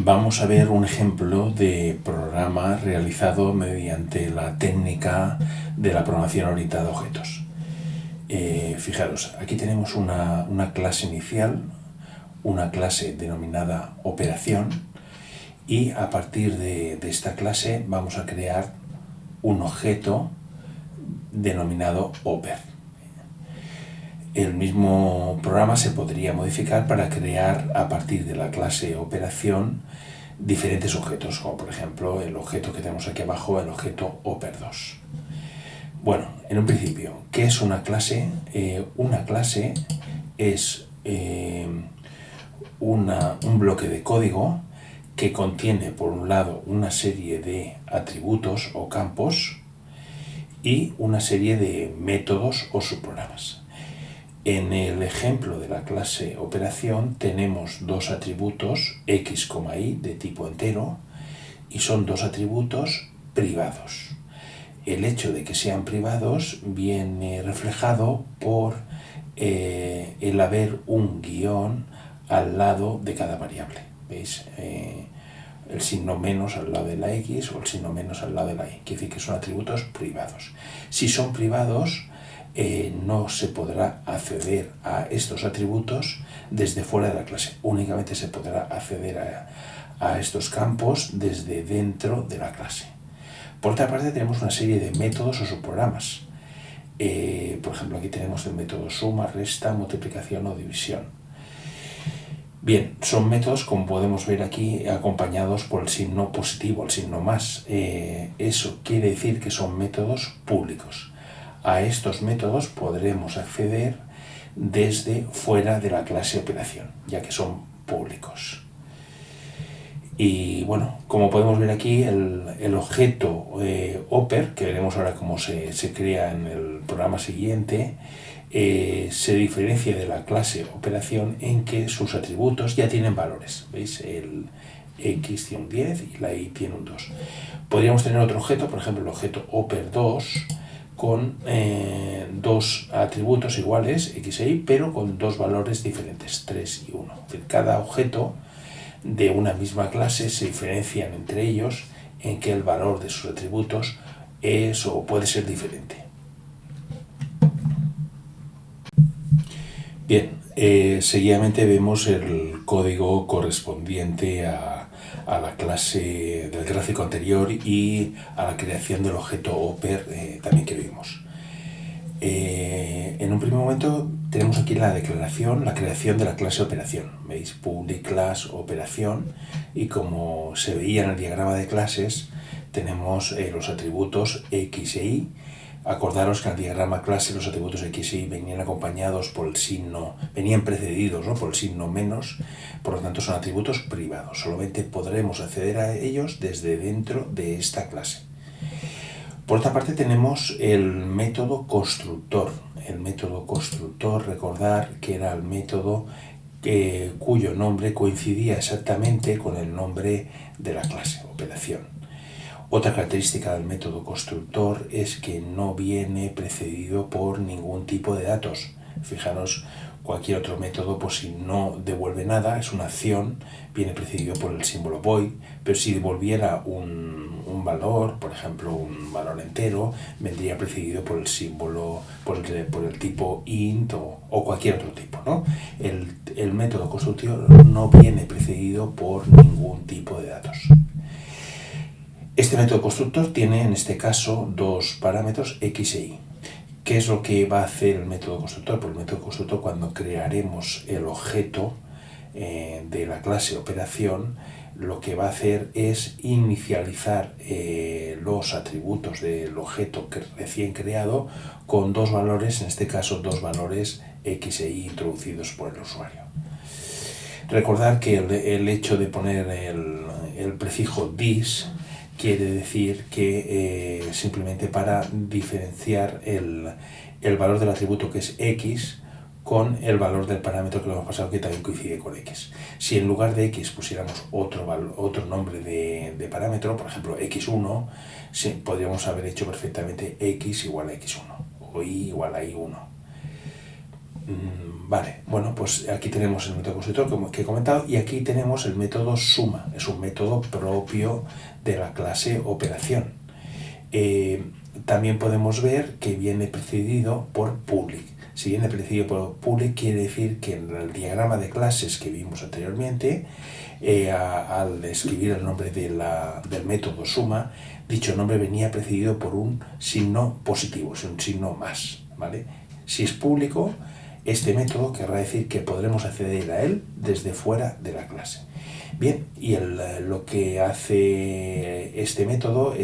Vamos a ver un ejemplo de programa realizado mediante la técnica de la programación orientada a objetos. Fijaros, aquí tenemos una clase inicial, una clase denominada operación, y a partir de esta clase vamos a crear un objeto denominado oper. El mismo programa se podría modificar para crear a partir de la clase operación diferentes objetos, como por ejemplo el objeto que tenemos aquí abajo, el objeto oper2. Bueno, en un principio, ¿qué es una clase? Una clase es un bloque de código que contiene, por un lado, una serie de atributos o campos y una serie de métodos o subprogramas. En el ejemplo de la clase operación tenemos dos atributos x, y de tipo entero, y son dos atributos privados. El hecho de que sean privados viene reflejado por el haber un guión al lado de cada variable. ¿Veis? El signo menos al lado de la x o el signo menos al lado de la y. Quiere decir que son atributos privados. Si son privados, no se podrá acceder a estos atributos desde fuera de la clase. Únicamente se podrá acceder a estos campos desde dentro de la clase. Por otra parte, tenemos una serie de métodos o subprogramas. Por ejemplo, aquí tenemos el método suma, resta, multiplicación o división. Bien, son métodos, como podemos ver aquí, acompañados por el signo positivo, el signo más. Eso quiere decir que son métodos públicos. A estos métodos podremos acceder desde fuera de la clase operación, ya que son públicos. Y bueno, como podemos ver aquí, el objeto oper, que veremos ahora cómo se crea en el programa siguiente, se diferencia de la clase operación en que sus atributos ya tienen valores. ¿Veis? El x tiene un 10 y la y tiene un 2. Podríamos tener otro objeto, por ejemplo el objeto oper2, con dos atributos iguales, x e y, pero con dos valores diferentes, 3 y 1. Es decir, cada objeto de una misma clase se diferencian entre ellos en que el valor de sus atributos es o puede ser diferente. Bien, seguidamente vemos el código correspondiente a la clase del gráfico anterior y a la creación del objeto oper también que vimos. En un primer momento tenemos aquí la declaración, la creación de la clase operación. ¿Veis? Public class operación, y como se veía en el diagrama de clases, tenemos los atributos x e y. Acordaros que en el diagrama clase los atributos x y venían acompañados por el signo, venían precedidos, ¿no?, por el signo menos, por lo tanto son atributos privados. Solamente podremos acceder a ellos desde dentro de esta clase. Por otra parte tenemos el método constructor. El método constructor, recordar que era el método cuyo nombre coincidía exactamente con el nombre de la clase, operación. Otra característica del método constructor es que no viene precedido por ningún tipo de datos. Fijaros, cualquier otro método, pues si no devuelve nada, es una acción, viene precedido por el símbolo void, pero si devolviera un valor, por ejemplo un valor entero, vendría precedido por el símbolo, por el tipo int o cualquier otro tipo, ¿no? El método constructor no viene precedido por ningún tipo de datos. Este método constructor tiene en este caso dos parámetros x e y. ¿Qué es lo que va a hacer el método constructor? Pues el método constructor, cuando crearemos el objeto de la clase operación, lo que va a hacer es inicializar los atributos del objeto recién creado con dos valores, en este caso dos valores x e y introducidos por el usuario. Recordar que el hecho de poner el prefijo this quiere decir que simplemente para diferenciar el valor del atributo, que es x, con el valor del parámetro que lo hemos pasado, que también coincide con x. Si en lugar de x pusiéramos otro nombre de parámetro, por ejemplo x1, sí, podríamos haber hecho perfectamente x igual a x1 o y igual a y1. Vale, bueno, pues aquí tenemos el método constructor, como que he comentado, y aquí tenemos el método suma. Es un método propio de la clase operación. También podemos ver que viene precedido por public. Si viene precedido por public, quiere decir que en el diagrama de clases que vimos anteriormente, al escribir el nombre del método suma, dicho nombre venía precedido por un signo positivo, es un signo más, ¿vale? Si es público, este método querrá decir que podremos acceder a él desde fuera de la clase. Bien, y lo que hace este método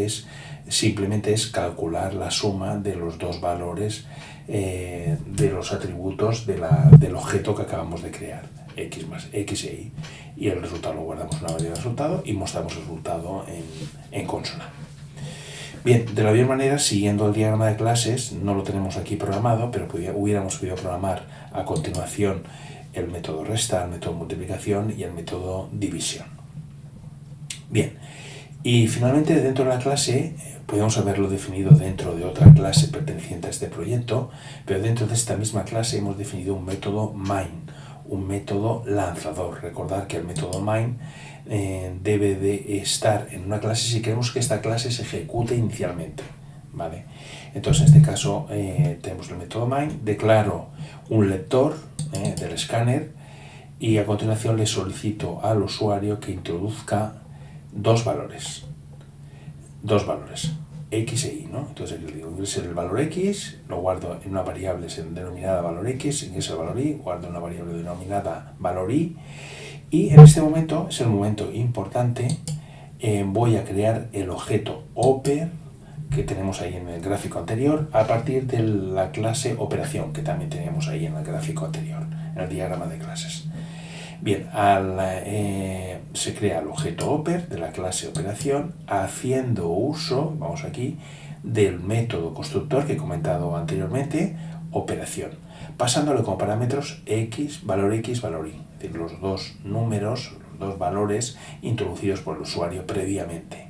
simplemente es calcular la suma de los dos valores de los atributos del objeto que acabamos de crear, x más x e y el resultado lo guardamos en una variable de resultado y mostramos el resultado en consola. Bien, de la misma manera, siguiendo el diagrama de clases, no lo tenemos aquí programado, pero hubiéramos podido programar a continuación el método resta, el método multiplicación y el método división. Bien, y finalmente dentro de la clase, podemos haberlo definido dentro de otra clase perteneciente a este proyecto, pero dentro de esta misma clase hemos definido un método main, un método lanzador. Recordad que el método main debe de estar en una clase si queremos que esta clase se ejecute inicialmente, ¿vale? Entonces en este caso tenemos el método main, declaro un lector del escáner y a continuación le solicito al usuario que introduzca dos valores, x e y, ¿no? Entonces le digo, ingrese el valor x, lo guardo en una variable denominada valor x, ingresa el valor y, guardo una variable denominada valor y en este momento, es el momento importante, voy a crear el objeto oper que tenemos ahí en el gráfico anterior a partir de la clase operación que también teníamos ahí en el gráfico anterior, en el diagrama de clases. Bien, se crea el objeto oper de la clase operación haciendo uso, vamos aquí, del método constructor que he comentado anteriormente, operación, pasándole como parámetros x, valor y, es decir, los dos números, los dos valores introducidos por el usuario previamente.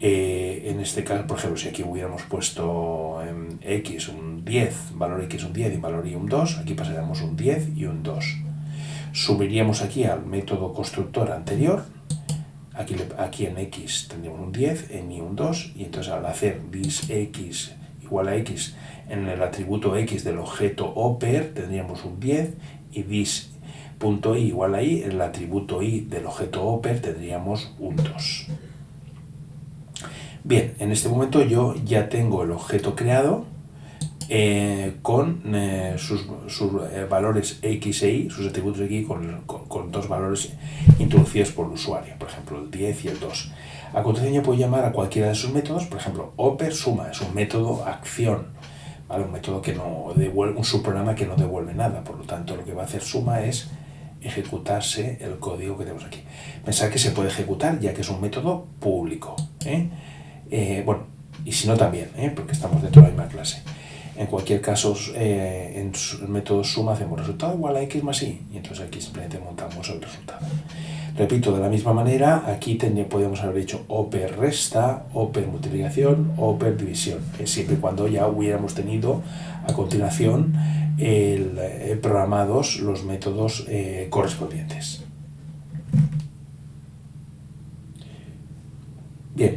En este caso, por ejemplo, si aquí hubiéramos puesto x un 10, valor x un 10 y valor y un 2, aquí pasaríamos un 10 y un 2. Subiríamos aquí al método constructor anterior, aquí en x tendríamos un 10, en y un 2, y entonces al hacer this x igual a x en el atributo x del objeto oper tendríamos un 10 y this.i igual a y en el atributo y del objeto oper tendríamos un 2. Bien, en este momento yo ya tengo el objeto creado con sus valores x e y, sus atributos x con dos valores introducidos por el usuario, por ejemplo el 10 y el 2. A continuación yo puedo llamar a cualquiera de sus métodos, por ejemplo oper suma, es un método acción, ¿vale? Un método que no devuelve, un subprograma que no devuelve nada, por lo tanto lo que va a hacer suma es ejecutarse el código que tenemos aquí. Pensad que se puede ejecutar ya que es un método público, bueno, y si no también, porque estamos dentro de la misma clase. En cualquier caso, en el método suma hacemos resultado igual a x más y entonces aquí simplemente montamos el resultado. Repito, de la misma manera, aquí podríamos haber hecho oper resta, oper multiplicación, oper división, siempre y cuando ya hubiéramos tenido a continuación programados los métodos correspondientes. Bien.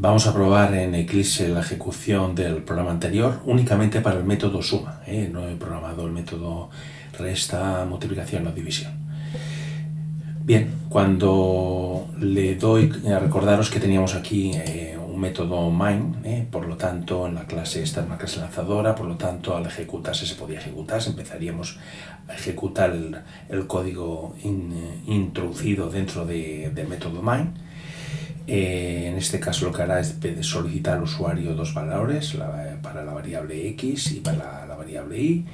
Vamos a probar en Eclipse la ejecución del programa anterior únicamente para el método suma. No he programado el método resta, multiplicación o división. Bien, cuando le doy, recordaros que teníamos aquí un método main, por lo tanto en la clase esta es una clase lanzadora, por lo tanto al ejecutarse se podía ejecutar, empezaríamos a ejecutar el código introducido dentro del método main. En este caso lo que hará es solicitar al usuario dos valores, para la variable x y para la variable y.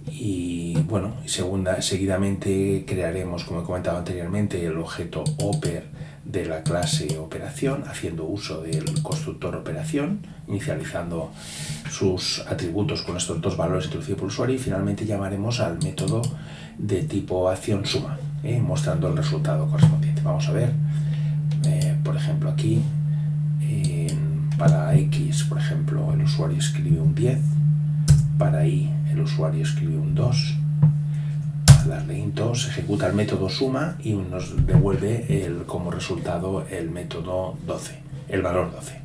Y bueno, seguidamente crearemos, como he comentado anteriormente, el objeto oper de la clase operación, haciendo uso del constructor operación, inicializando sus atributos con estos dos valores introducidos por el usuario, y finalmente llamaremos al método de tipo acción suma, mostrando el resultado correspondiente. Vamos a ver. Por ejemplo aquí para x, por ejemplo, el usuario escribe un 10, para y el usuario escribe un 2, al darle into se ejecuta el método suma y nos devuelve como resultado el método 12, el valor 12.